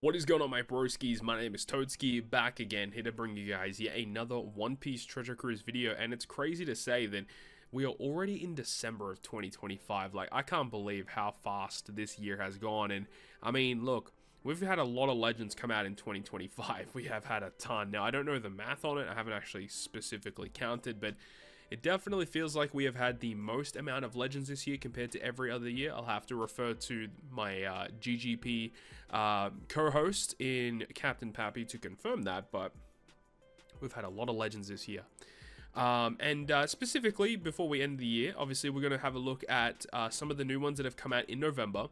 What is going on, my broskiis? My name is Toadski, back again, here to bring you guys yet another One Piece Treasure Cruise video. And it's crazy to say that we are already in December of 2025. Like, I can't believe how fast this year has gone. And I mean, look, we've had a lot of legends come out in 2025. We have had a ton. Now, I don't know the math on it. I haven't actually specifically counted, but it definitely feels like we have had the most amount of legends this year compared to every other year. I'll have to refer to my GGP co-host in Captain Pappy to confirm that, but we've had a lot of legends this year. Specifically, before we end the year, obviously we're going to have a look at some of the new ones that have come out in November.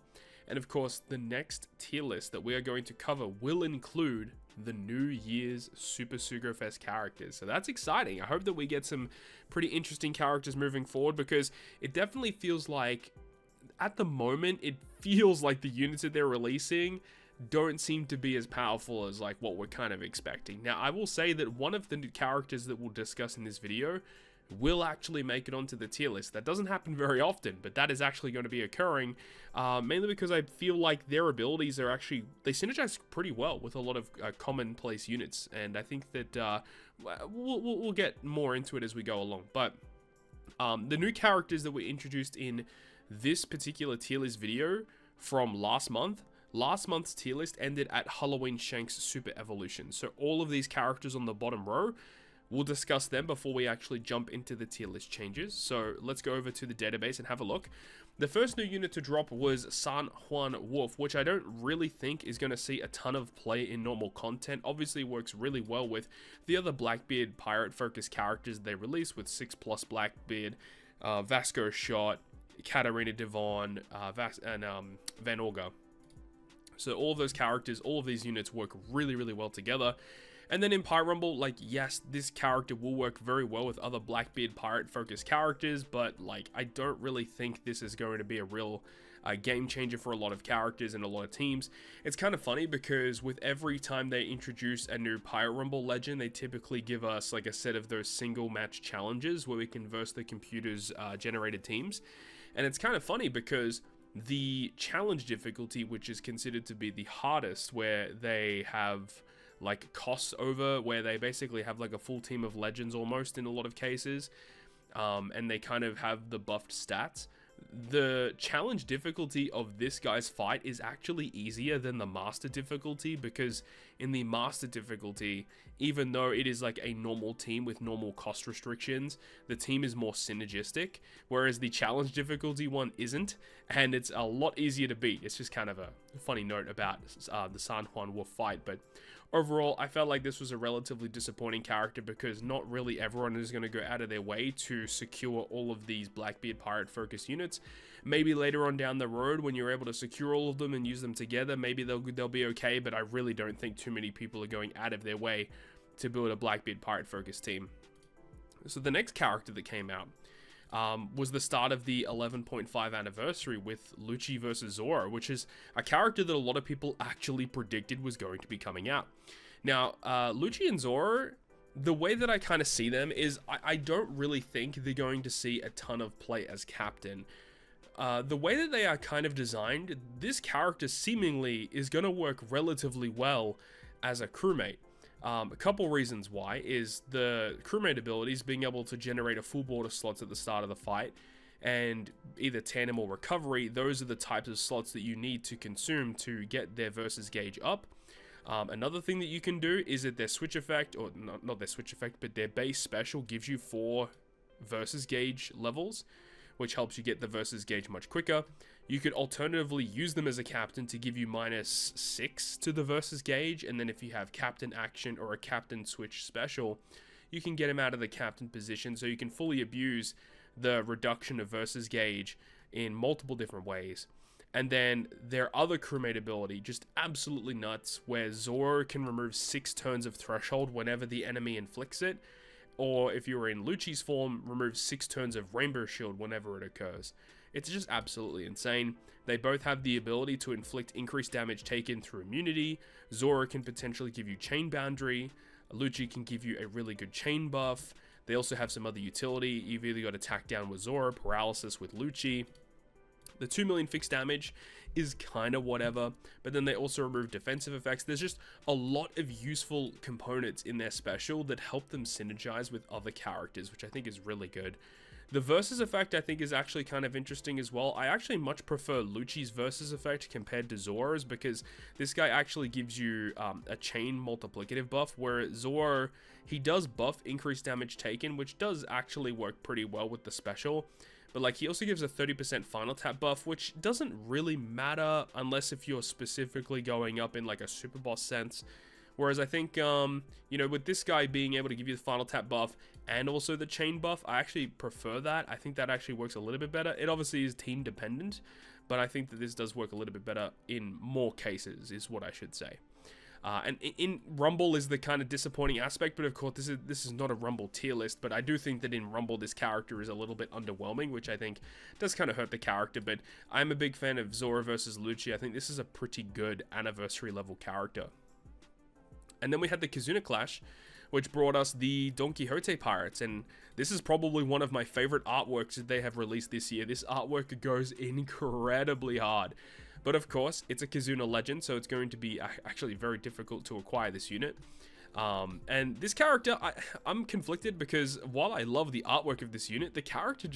And of course, the next tier list that we are going to cover will include the New Year's Super Sugo Fest characters. So that's exciting. I hope that we get some pretty interesting characters moving forward, because it definitely feels like, at the moment, it feels like the units that they're releasing don't seem to be as powerful as like what we're kind of expecting. Now, I will say that one of the new characters that we'll discuss in this video will actually make it onto the tier list. That doesn't happen very often, but that is actually going to be occurring, mainly because I feel like their abilities are actually, they synergize pretty well with a lot of commonplace units, and I think that we'll get more into it as we go along. But the new characters that were introduced in this particular tier list video from last month's tier list ended at Halloween Shanks Super Evolution. So all of these characters on the bottom row, we'll discuss them before we actually jump into the tier list changes. So let's go over to the database and have a look. The first new unit to drop was San Juan Wolf, which I don't really think is going to see a ton of play in normal content. Obviously works really well with the other Blackbeard pirate focused characters they release, with 6+ Blackbeard, Vasco Shot, Katarina Devon, and Van Orga. So all of those characters, all of these units work really well together. And then in Pirate Rumble, like, yes, this character will work very well with other Blackbeard pirate-focused characters, but, like, I don't really think this is going to be a real game changer for a lot of characters and a lot of teams. It's kind of funny because with every time they introduce a new Pirate Rumble legend, they typically give us, like, a set of those single-match challenges where we can verse the computer's generated teams. And it's kind of funny because the challenge difficulty, which is considered to be the hardest, where they have like costs over, where they basically have like a full team of legends almost in a lot of cases, and they kind of have the buffed stats. The challenge difficulty of this guy's fight is actually easier than the master difficulty, because in the master difficulty, even though it is like a normal team with normal cost restrictions, the team is more synergistic, whereas the challenge difficulty one isn't, and it's a lot easier to beat. It's just kind of a funny note about the San Juan Wolf fight. But overall, I felt like this was a relatively disappointing character, because not really everyone is going to go out of their way to secure all of these Blackbeard pirate focused units. Maybe later on down the road, when you're able to secure all of them and use them together, maybe they'll be okay, but I really don't think too many people are going out of their way to build a Blackbeard pirate focused team. So the next character that came out was the start of the 11.5 anniversary with Lucci versus Zoro, which is a character that a lot of people actually predicted was going to be coming out. Now, Lucci and Zoro, the way that I kind of see them is I don't really think they're going to see a ton of play as captain. The way that they are kind of designed, this character seemingly is going to work relatively well as a crewmate. A couple reasons why is the crewmate abilities, being able to generate a full board of slots at the start of the fight, and either tandem or recovery. Those are the types of slots that you need to consume to get their versus gauge up. Another thing that you can do is that their switch effect, or not their switch effect, but their base special gives you 4 versus gauge levels, which helps you get the versus gauge much quicker. You could alternatively use them as a captain to give you -6 to the versus gauge, and then if you have captain action or a captain switch special, you can get him out of the captain position, so you can fully abuse the reduction of versus gauge in multiple different ways. And then their other crewmate ability, just absolutely nuts, where Zoro can remove 6 turns of threshold whenever the enemy inflicts it, or if you were in Lucci's form, remove 6 turns of Rainbow Shield whenever it occurs. It's just absolutely insane. They both have the ability to inflict increased damage taken through immunity. Zoro can potentially give you chain boundary. Lucci can give you a really good chain buff. They also have some other utility. You've either got attack down with Zoro, paralysis with Lucci. The 2 million fixed damage is kind of whatever, but then they also remove defensive effects. There's just a lot of useful components in their special that help them synergize with other characters, which I think is really good. The versus effect I think is actually kind of interesting as well. I actually much prefer Lucci's versus effect compared to Zoro's, because this guy actually gives you a chain multiplicative buff, where Zoro, he does buff increased damage taken, which does actually work pretty well with the special. But like, he also gives a 30% final tap buff, which doesn't really matter unless if you're specifically going up in like a super boss sense. Whereas I think, you know, with this guy being able to give you the final tap buff and also the chain buff, I actually prefer that. I think that actually works a little bit better. It obviously is team dependent, but I think that this does work a little bit better in more cases, is what I should say. And in Rumble is the kind of disappointing aspect, but of course this is not a Rumble tier list, but I do think that in Rumble this character is a little bit underwhelming, which I think does kind of hurt the character, but I'm a big fan of Zoro versus Lucci. I think this is a pretty good anniversary level character. And then we had the Kizuna Clash, which brought us the Donquixote Pirates, and this is probably one of my favorite artworks that they have released this year. This artwork goes incredibly hard. But of course, it's a Kizuna legend, so it's going to be actually very difficult to acquire this unit. And this character, I'm conflicted, because while I love the artwork of this unit, the character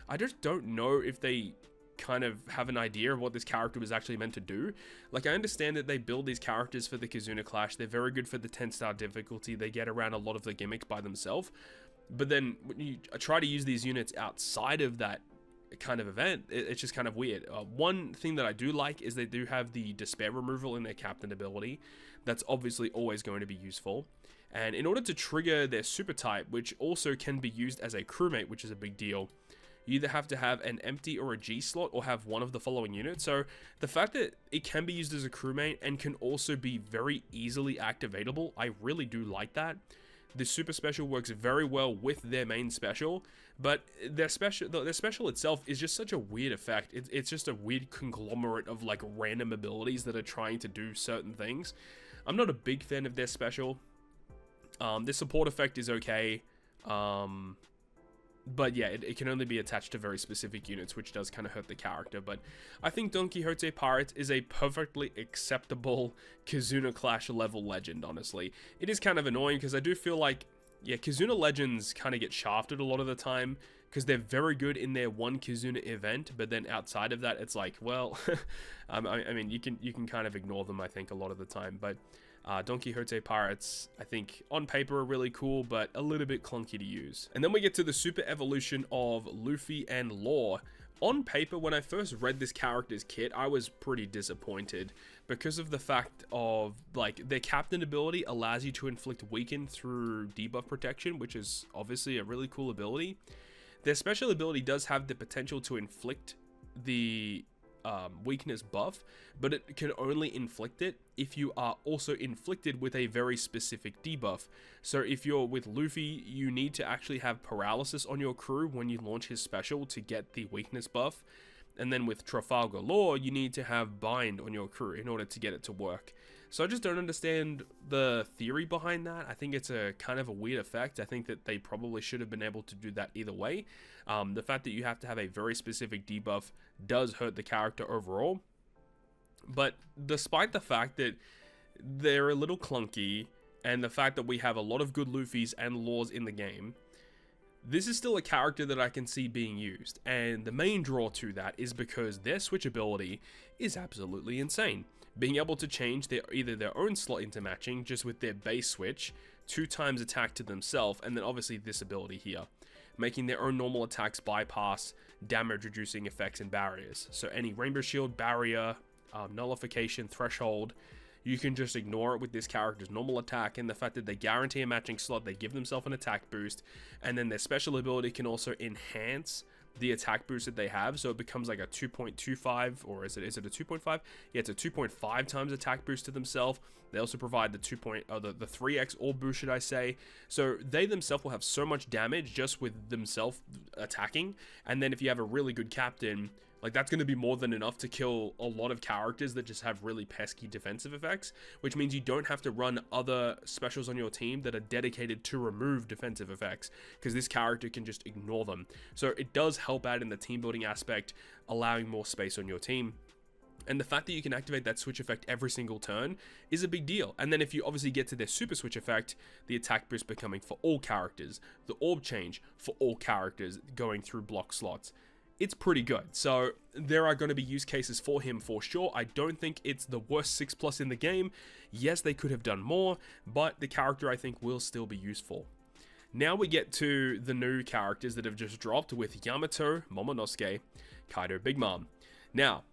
I just don't know if they kind of have an idea of what this character was actually meant to do. Like, I understand that they build these characters for the Kizuna Clash. They're very good for the 10-star difficulty. They get around a lot of the gimmicks by themselves. But then when you try to use these units outside of that kind of event, it's just kind of weird. One thing that I do like is they do have the despair removal in their captain ability. That's obviously always going to be useful. And in order to trigger their super type, which also can be used as a crewmate, which is a big deal, you either have to have an empty or a G slot, or have one of the following units. So the fact that it can be used as a crewmate and can also be very easily activatable, I really do like that. The super special works very well with their main special, but their special itself is just such a weird effect. It's just a weird conglomerate of like random abilities that are trying to do certain things. I'm not a big fan of their special. The support effect is okay. But yeah, it can only be attached to very specific units, which does kind of hurt the character. But I think Donquixote Pirates is a perfectly acceptable Kizuna Clash level legend, honestly. It is kind of annoying, because I do feel like, yeah, Kizuna legends kind of get shafted a lot of the time, because they're very good in their one Kizuna event, but then outside of that, it's like, well, I mean, you can kind of ignore them, I think, a lot of the time. But Donquixote Pirates, I think, on paper are really cool, but a little bit clunky to use. And then we get to the super evolution of Luffy and Law. On paper, when I first read this character's kit, I was pretty disappointed, because of the fact of, like, their captain ability allows you to inflict weaken through debuff protection, which is obviously a really cool ability. Their special ability does have the potential to inflict the weakness buff, but it can only inflict it if you are also inflicted with a very specific debuff. So if you're with Luffy, you need to actually have paralysis on your crew when you launch his special to get the weakness buff. And then with Trafalgar Law, you need to have bind on your crew in order to get it to work. So I just don't understand the theory behind that. I think it's a kind of a weird effect. I think that they probably should have been able to do that either way. The fact that you have to have a very specific debuff does hurt the character overall. But despite the fact that they're a little clunky, and the fact that we have a lot of good Luffys and Laws in the game, this is still a character that I can see being used. And the main draw to that is because their switch ability is absolutely insane. Being able to change either their own slot into matching just with their base switch, 2 times attack to themselves, and then obviously this ability here, making their own normal attacks bypass damage reducing effects and barriers. So any Rainbow Shield, barrier, nullification, threshold, you can just ignore it with this character's normal attack. And the fact that they guarantee a matching slot, they give themselves an attack boost, and then their special ability can also enhance the attack boost that they have, so it becomes like a 2.25, or is it a 2.5? Yeah, it's a 2.5 times attack boost to themselves. They also provide the 3x orb boost, should I say. So they themselves will have so much damage just with themselves attacking, and then if you have a really good captain Like, that's going to be more than enough to kill a lot of characters that just have really pesky defensive effects, which means you don't have to run other specials on your team that are dedicated to remove defensive effects, because this character can just ignore them. So it does help out in the team building aspect, allowing more space on your team. And the fact that you can activate that switch effect every single turn is a big deal. And then if you obviously get to their super switch effect, the attack boost becoming for all characters, the orb change for all characters going through block slots, it's pretty good. So there are going to be use cases for him for sure. I don't think it's the worst 6+ in the game. Yes, they could have done more, but the character I think will still be useful. Now we get to the new characters that have just dropped with Yamato, Momonosuke, Kaido, Big Mom. Now,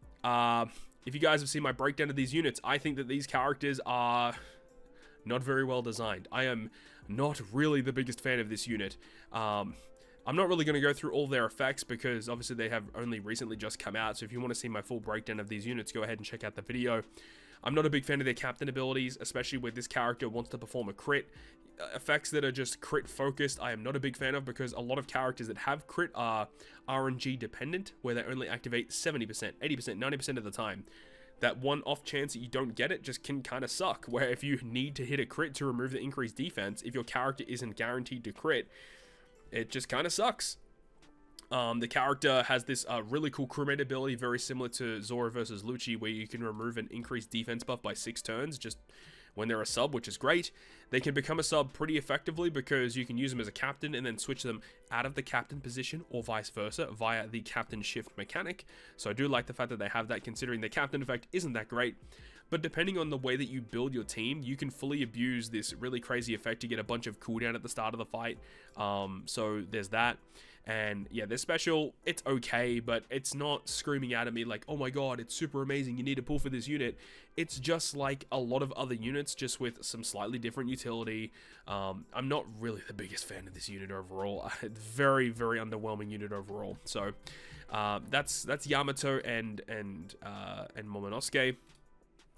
if you guys have seen my breakdown of these units, I think that these characters are not very well designed. I am not really the biggest fan of this unit. I'm not really going to go through all their effects because obviously they have only recently just come out. So if you want to see my full breakdown of these units, go ahead and check out the video. I'm not a big fan of their captain abilities, especially with this character wants to perform a crit. Effects that are just crit focused, I am not a big fan of, because a lot of characters that have crit are RNG dependent, where they only activate 70%, 80%, 90% of the time. That one off chance that you don't get it just can kind of suck, where if you need to hit a crit to remove the increased defense, if your character isn't guaranteed to crit, it just kind of sucks. The character has this really cool crewmate ability, very similar to Zoro versus Lucci, where you can remove an increased defense buff by 6 turns, just when they're a sub, which is great. They can become a sub pretty effectively because you can use them as a captain and then switch them out of the captain position or vice versa via the captain shift mechanic. So I do like the fact that they have that, considering the captain effect isn't that great. But depending on the way that you build your team, you can fully abuse this really crazy effect to get a bunch of cooldown at the start of the fight. So there's that. And yeah, their special, it's okay, but it's not screaming out at me like, oh my god, it's super amazing, you need to pull for this unit. It's just like a lot of other units, just with some slightly different utility. I'm not really the biggest fan of this unit overall. It's very, very underwhelming unit overall. So that's Yamato and Momonosuke.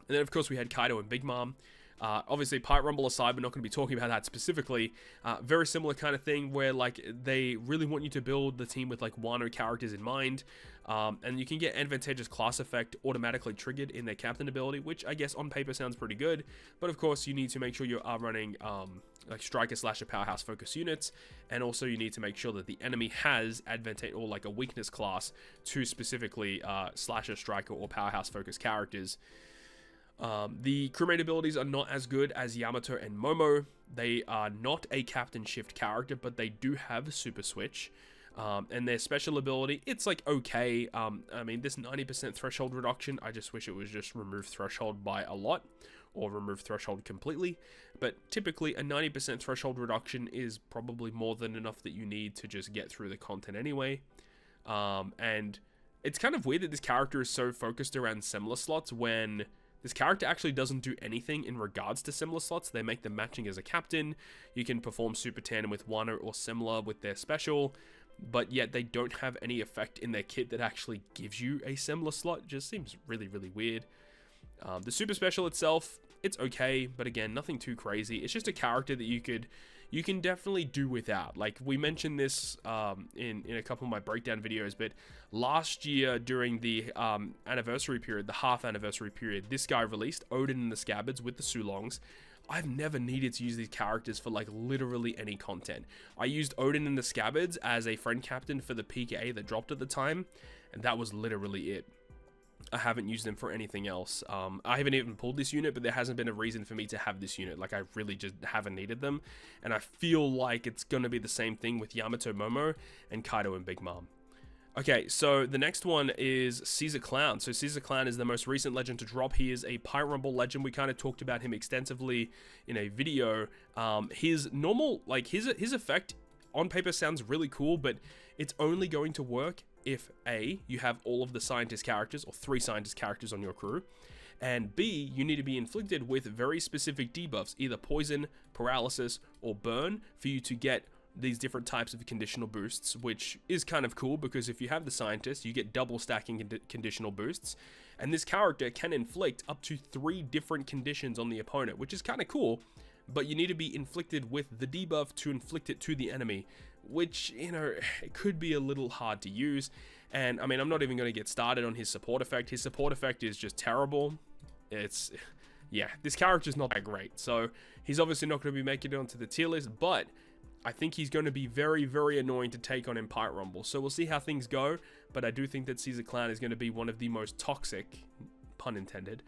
And then, of course, we had Kaido and Big Mom. Obviously, Pirate Rumble aside, we're not going to be talking about that specifically. Very similar kind of thing where, like, they really want you to build the team with, like, Wano characters in mind. And you can get advantageous class effect automatically triggered in their captain ability, which I guess on paper sounds pretty good. But, of course, you need to make sure you are running, like, striker slash powerhouse focus units. And also you need to make sure that the enemy has advantage or, like, a weakness class to specifically slasher, striker, or powerhouse focus characters. The crewmate abilities are not as good as Yamato and Momo. They are not a captain shift character, but they do have super switch. And their special ability, it's like okay. I mean, this 90% threshold reduction, I just wish it was just remove threshold by a lot or remove threshold completely. But typically a 90% threshold reduction is probably more than enough that you need to just get through the content anyway. And it's kind of weird that this character is so focused around similar slots when this character actually doesn't do anything in regards to similar slots. They make them matching as a captain. You can perform super tandem with Wano or similar with their special, but yet they don't have any effect in their kit that actually gives you a similar slot. It just seems really, really weird. The super special itself, it's okay, but again, nothing too crazy. It's just a character that you can definitely do without. Like, we mentioned this in a couple of my breakdown videos, but last year during the anniversary period, the half anniversary period, this guy released Odin and the Scabbards with the Sulongs. I've never needed to use these characters for, like, literally any content. I used Odin and the Scabbards as a friend captain for the PKA that dropped at the time, and that was literally it. I haven't used them for anything else. I haven't even pulled this unit, but there hasn't been a reason for me to have this unit. Like, I really just haven't needed them. And I feel like it's going to be the same thing with Yamato Momo and Kaido and Big Mom. Okay, so the next one is Caesar Clown. So Caesar Clown is the most recent legend to drop. He is a Pirate Rumble legend. We kind of talked about him extensively in a video. His normal, like, his effect on paper sounds really cool, but it's only going to work if A, you have all of the scientist characters or 3 scientist characters on your crew, and B, you need to be inflicted with very specific debuffs, either poison, paralysis, or burn, for you to get these different types of conditional boosts, which is kind of cool because if you have the scientist, you get double stacking conditional boosts, and this character can inflict up to 3 different conditions on the opponent, which is kind of cool, but you need to be inflicted with the debuff to inflict it to the enemy, which, you know, it could be a little hard to use. And I mean, I'm not even going to get started on his support effect. His support effect is just terrible. It's, yeah, this character's not that great. So he's obviously not going to be making it onto the tier list, but I think he's going to be very, very annoying to take on in Pirate Rumble. So we'll see how things go, but I do think that Caesar Clown is going to be one of the most toxic, pun intended,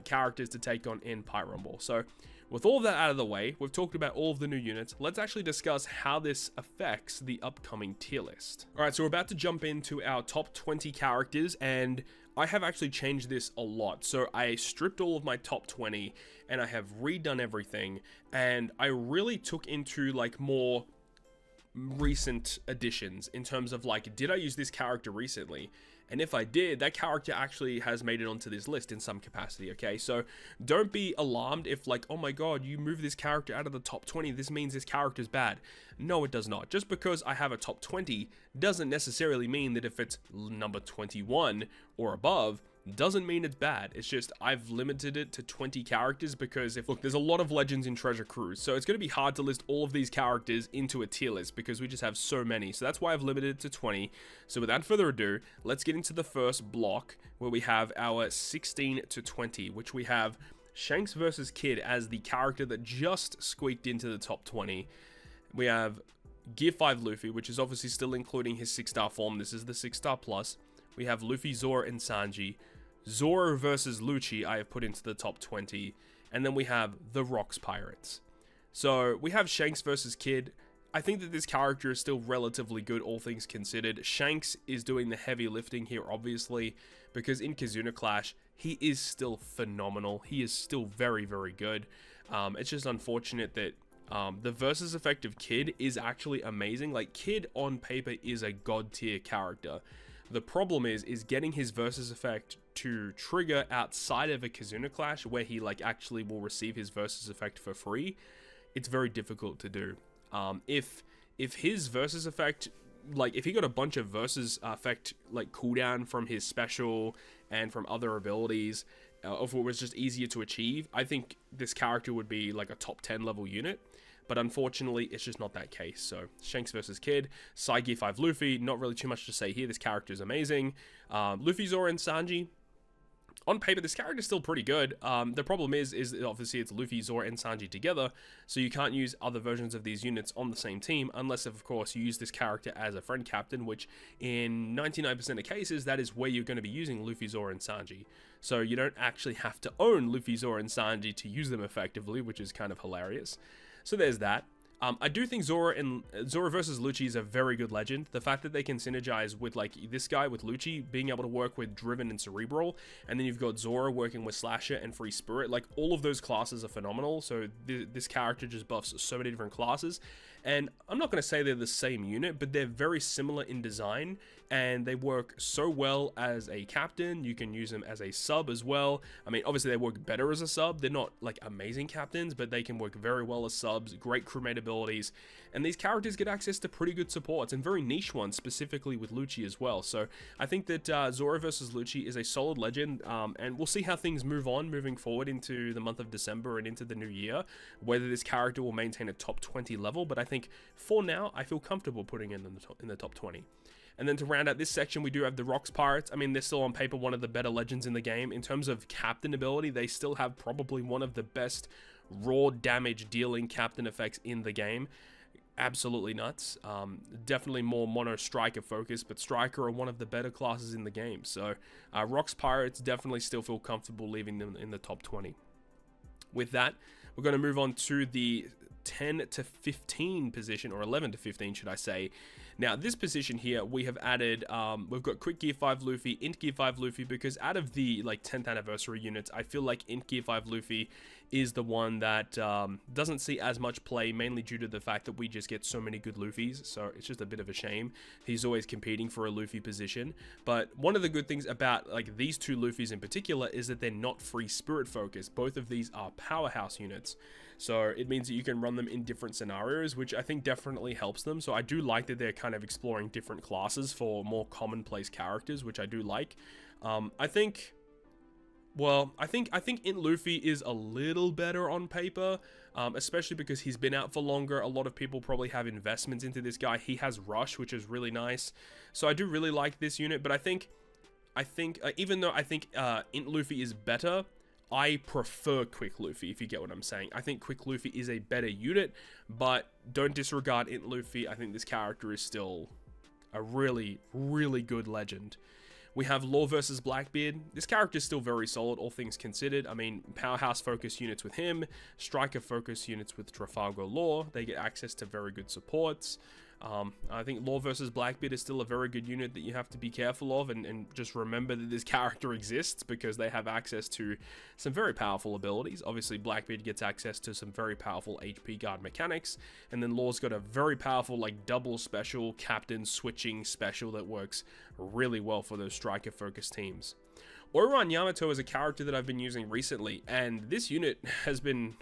characters to take on in Pirate Rumble. So with all of that out of the way, we've talked about all of the new units. Let's actually discuss how this affects the upcoming tier list. All right, so we're about to jump into our top 20 characters, and I have actually changed this a lot. So I stripped all of my top 20 and I have redone everything, and I really took into like more recent additions in terms of like, did I use this character recently? And if I did, that character actually has made it onto this list in some capacity, okay? So don't be alarmed if like, oh my god, you move this character out of the top 20, this means this character's bad. No, it does not. Just because I have a top 20 doesn't necessarily mean that if it's number 21 or above, doesn't mean it's bad. It's just I've limited it to 20 characters because look, there's a lot of legends in Treasure Cruise, so it's going to be hard to list all of these characters into a tier list because we just have so many. So that's why I've limited it to 20. So without further ado, let's get into the first block where we have our 16 to 20, which we have Shanks versus Kid as the character that just squeaked into the top 20. We have Gear 5 Luffy, which is obviously still including his 6-star form. This is the 6-star plus. We have Luffy, Zoro, and Sanji. Zoro versus Lucci I have put into the top 20. And then we have the Rocks Pirates. So we have Shanks versus Kid. I think that this character is still relatively good, all things considered. Shanks is doing the heavy lifting here, obviously, because in Kizuna Clash, he is still phenomenal. He is still very, very good. It's just unfortunate that the versus effect of Kid is actually amazing. Like, Kid on paper is a god tier character. The problem is getting his versus effect to trigger outside of a Kizuna Clash where he like actually will receive his versus effect for free. It's very difficult to do. If his versus effect, like if he got a bunch of versus effect like cooldown from his special and from other abilities, if it was just easier to achieve, I think this character would be like a top 10 level unit. But unfortunately, it's just not that case. So, Shanks versus Kid, Side Gear 5 Luffy, not really too much to say here. This character is amazing. Luffy, Zoro, and Sanji. On paper, this character is still pretty good. The problem is obviously it's Luffy, Zoro, and Sanji together, so you can't use other versions of these units on the same team, unless, of course, you use this character as a friend captain, which in 99% of cases, that is where you're going to be using Luffy, Zoro, and Sanji. So you don't actually have to own Luffy, Zoro, and Sanji to use them effectively, which is kind of hilarious. So there's that. I do think Zoro versus Lucci is a very good legend. The fact that they can synergize with like this guy with Lucci being able to work with Driven and Cerebral, and then you've got Zoro working with Slasher and Free Spirit, like all of those classes are phenomenal. So this character just buffs so many different classes. And I'm not going to say they're the same unit, but they're very similar in design, and they work so well as a captain. You can use them as a sub as well. I mean, obviously they work better as a sub. They're not like amazing captains, but they can work very well as subs, great crewmate abilities. And these characters get access to pretty good supports, and very niche ones, specifically with Lucci as well. So I think that Zoro versus Lucci is a solid legend, and we'll see how things moving forward into the month of December and into the new year, whether this character will maintain a top 20 level. But I think for now, I feel comfortable putting it in the top 20. And then to round out this section, we do have the Rocks Pirates. I mean, they're still on paper one of the better legends in the game. In terms of captain ability, they still have probably one of the best raw damage dealing captain effects in the game. Absolutely nuts. Definitely more mono striker focused, but striker are one of the better classes in the game. So Rocks Pirates definitely still feel comfortable leaving them in the top 20. With that, we're going to move on to the 10 to 15 position, or 11 to 15 should I say. Now this position here, we have added, we've got Quick Gear 5 Luffy, Int Gear 5 Luffy, because out of the like 10th anniversary units, I feel like Int Gear 5 Luffy is the one that doesn't see as much play, mainly due to the fact that we just get so many good Luffys, so it's just a bit of a shame. He's always competing for a Luffy position, but one of the good things about like these two Luffys in particular is that they're not free spirit focused. Both of these are powerhouse units. So it means that you can run them in different scenarios, which I think definitely helps them. So I do like that they're kind of exploring different classes for more commonplace characters, which I do like. I think Well, I think Int Luffy is a little better on paper, especially because he's been out for longer. A lot of people probably have investments into this guy. He has Rush, which is really nice. So I do really like this unit, but I think even though I think Int Luffy is better, I prefer Quick Luffy, if you get what I'm saying. I think Quick Luffy is a better unit, but don't disregard Int Luffy. I think this character is still a really, really good legend. We have Law versus Blackbeard. This character is still very solid, all things considered. I mean, powerhouse focus units with him, striker focus units with Trafalgar Law. They get access to very good supports. I think Law versus Blackbeard is still a very good unit that you have to be careful of, and just remember that this character exists because they have access to some very powerful abilities. Obviously, Blackbeard gets access to some very powerful HP guard mechanics, and then Law's got a very powerful like double special captain switching special that works really well for those striker focused teams. Oiran Yamato is a character that I've been using recently, and this unit has been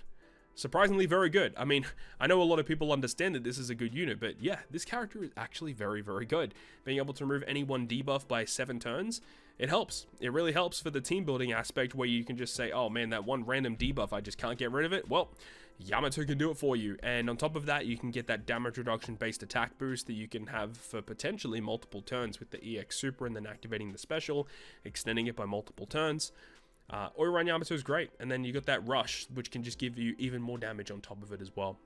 surprisingly very good. I mean, I know a lot of people understand that this is a good unit, but yeah, this character is actually very, very good. Being able to remove any one debuff by 7 turns, it helps. It really helps for the team building aspect where you can just say, oh man, that one random debuff, I just can't get rid of it. Well, Yamato can do it for you. And on top of that, you can get that damage reduction based attack boost that you can have for potentially multiple turns with the EX Super and then activating the special, extending it by multiple turns. Oiran Yamato is great, and then you got that Rush, which can just give you even more damage on top of it as well.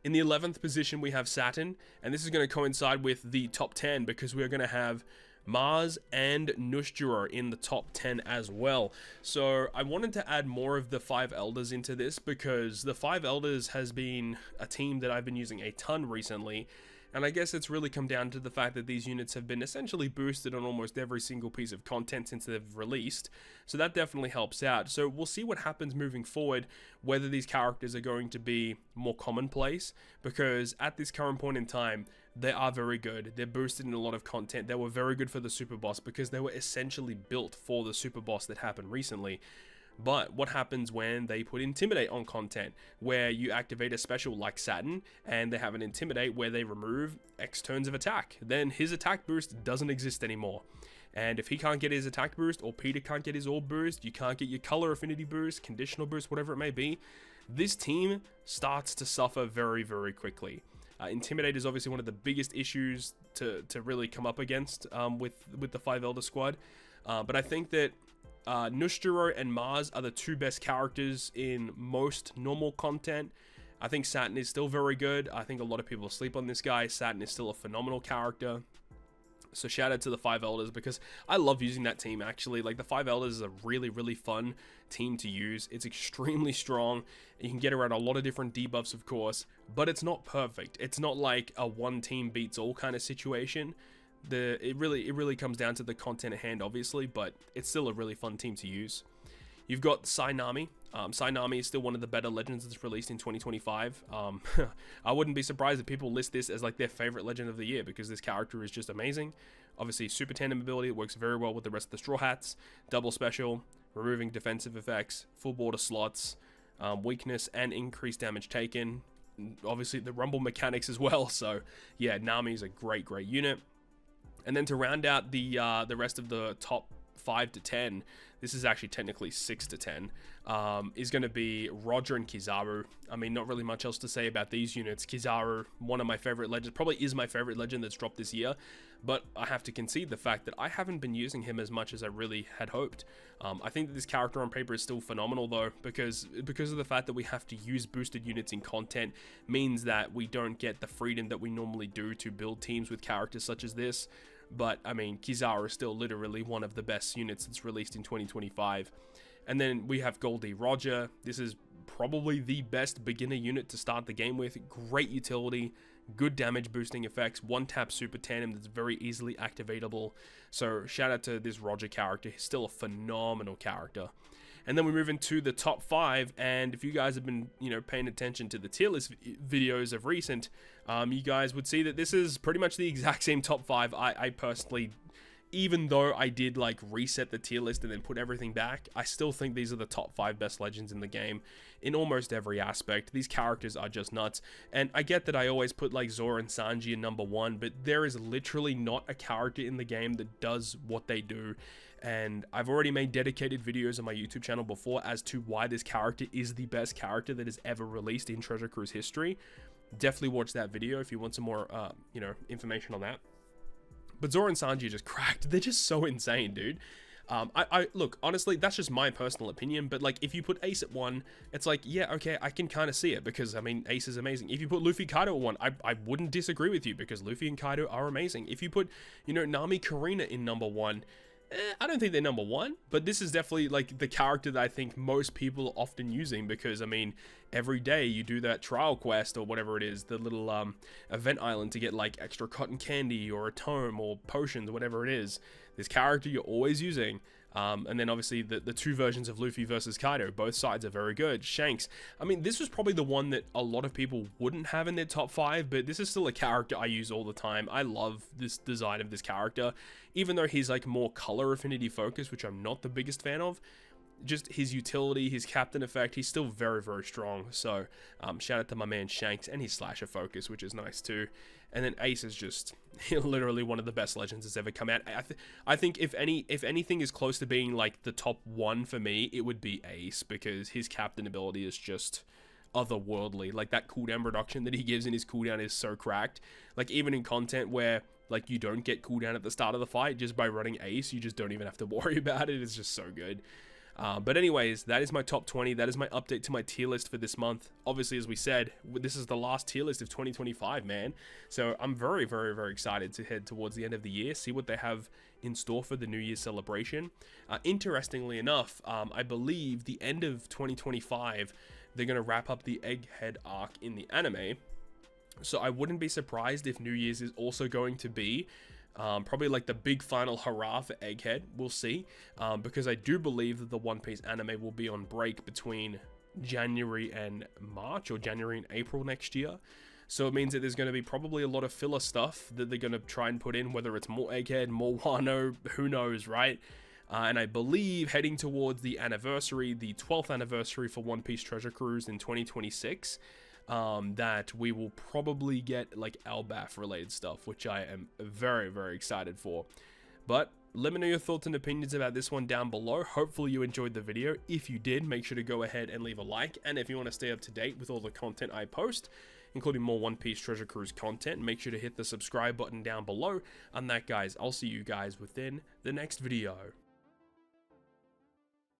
In the 11th position, we have Saturn, and this is going to coincide with the top 10 because we're going to have Mars and Nushjuro in the top 10 as well. So I wanted to add more of the 5 Elders into this because the 5 Elders has been a team that I've been using a ton recently. And I guess it's really come down to the fact that these units have been essentially boosted on almost every single piece of content since they've released. So that definitely helps out. So we'll see what happens moving forward, whether these characters are going to be more commonplace. Because at this current point in time, they are very good. They're boosted in a lot of content. They were very good for the Super Boss because they were essentially built for the Super Boss that happened recently. But what happens when they put Intimidate on content, where you activate a special like Saturn, and they have an Intimidate where they remove X turns of attack? Then his attack boost doesn't exist anymore. And if he can't get his attack boost, or Peter can't get his orb boost, you can't get your color affinity boost, conditional boost, whatever it may be, this team starts to suffer very, very quickly. Intimidate is obviously one of the biggest issues to really come up against with the 5 Elder squad. But I think that Nushjuro and Mars are the 2 best characters in most normal content. I think Saturn is still very good. I think a lot of people sleep on this guy. Saturn is still a phenomenal character. So shout out to the 5 Elders because I love using that team actually. Like the 5 Elders is a really, really fun team to use. It's extremely strong. You can get around a lot of different debuffs, of course, but it's not perfect. It's not like a one team beats all kind of situation. It really comes down to the content at hand, obviously, but it's still a really fun team to use. You've got Sainami. Sainami is still one of the better legends that's released in 2025. I wouldn't be surprised if people list this as like their favorite legend of the year because this character is just amazing. Obviously, super tandem ability, it works very well with the rest of the Straw Hats. Double special, removing defensive effects, full border slots, weakness and increased damage taken. Obviously, the rumble mechanics as well. So yeah, Nami is a great unit. And then to round out the rest of the top 5 to 10, this is actually technically 6 to 10, is going to be Roger and Kizaru. I mean, not really much else to say about these units. Kizaru, one of my favorite legends, probably is my favorite legend that's dropped this year, but I have to concede the fact that I haven't been using him as much as I really had hoped. I think that this character on paper is still phenomenal though, because of the fact that we have to use boosted units in content means that we don't get the freedom that we normally do to build teams with characters such as this. But, I mean, Kizaru is still literally one of the best units that's released in 2025. And then we have Goldie Roger. This is probably the best beginner unit to start the game with. Great utility, good damage boosting effects, one-tap super tandem that's very easily activatable. So, shout out to this Roger character. He's still a phenomenal character. And then we move into the top 5, and if you guys have been, paying attention to the tier list videos of recent, you guys would see that this is pretty much the exact same top 5. I personally, even though I did like reset the tier list and then put everything back, I still think these are the top 5 best legends in the game in almost every aspect. These characters are just nuts, and I get that I always put like Zoro and Sanji in number 1, but there is literally not a character in the game that does what they do. And I've already made dedicated videos on my YouTube channel before as to why this character is the best character that is ever released in Treasure Cruise history. Definitely watch that video if you want some more, you know, information on that. But Zoro and Sanji are just cracked. They're just so insane, dude. I look, honestly, that's just my personal opinion, but like, if you put Ace at 1, it's like, yeah, okay, I can kind of see it, because I mean, Ace is amazing. If you put Luffy Kaido at 1, I wouldn't disagree with you, because Luffy and Kaido are amazing. If you put, you know, Nami Karina in number 1, I don't think they're number 1, but this is definitely like the character that I think most people are often using, because I mean, every day you do that trial quest or whatever it is, the little event island to get like extra cotton candy or a tome or potions, whatever it is. This character you're always using. And then obviously the two versions of Luffy versus Kaido, both sides are very good. Shanks, I mean, this was probably the one that a lot of people wouldn't have in their top 5, but this is still a character I use all the time. I love this design of this character, even though he's like more color affinity focused, which I'm not the biggest fan of. Just his utility, his captain effect, he's still very, very strong. So shout out to my man Shanks and his slasher focus, which is nice too. And then Ace is just literally one of the best legends that's ever come out. I think if anything is close to being like the top 1 for me, it would be Ace, because his captain ability is just otherworldly. Like that cooldown reduction that he gives in his cooldown is so cracked. Like even in content where like you don't get cooldown at the start of the fight, just by running Ace, you just don't even have to worry about it. It's just so good. But anyways, that is my top 20. That is my update to my tier list for this month. Obviously, as we said, this is the last tier list of 2025, man. So I'm very, very, very excited to head towards the end of the year, see what they have in store for the New Year's celebration. Interestingly enough, I believe the end of 2025, they're going to wrap up the Egghead arc in the anime. So I wouldn't be surprised if New Year's is also going to be probably like the big final hurrah for Egghead. We'll see, because I do believe that the One Piece anime will be on break between January and March, or January and April next year. So it means that there's going to be probably a lot of filler stuff that they're going to try and put in, whether it's more Egghead, more Wano, who knows, right? And I believe heading towards the anniversary, the 12th anniversary for One Piece Treasure Cruise in 2026, that we will probably get like Elbaf related stuff, which I am very, very excited for. But let me know your thoughts and opinions about this one down below. Hopefully you enjoyed the video. If you did, make sure to go ahead and leave a like. And if you want to stay up to date with all the content I post, including more One Piece Treasure Cruise content, make sure to hit the subscribe button down below. And that, guys, I'll see you guys within the next video.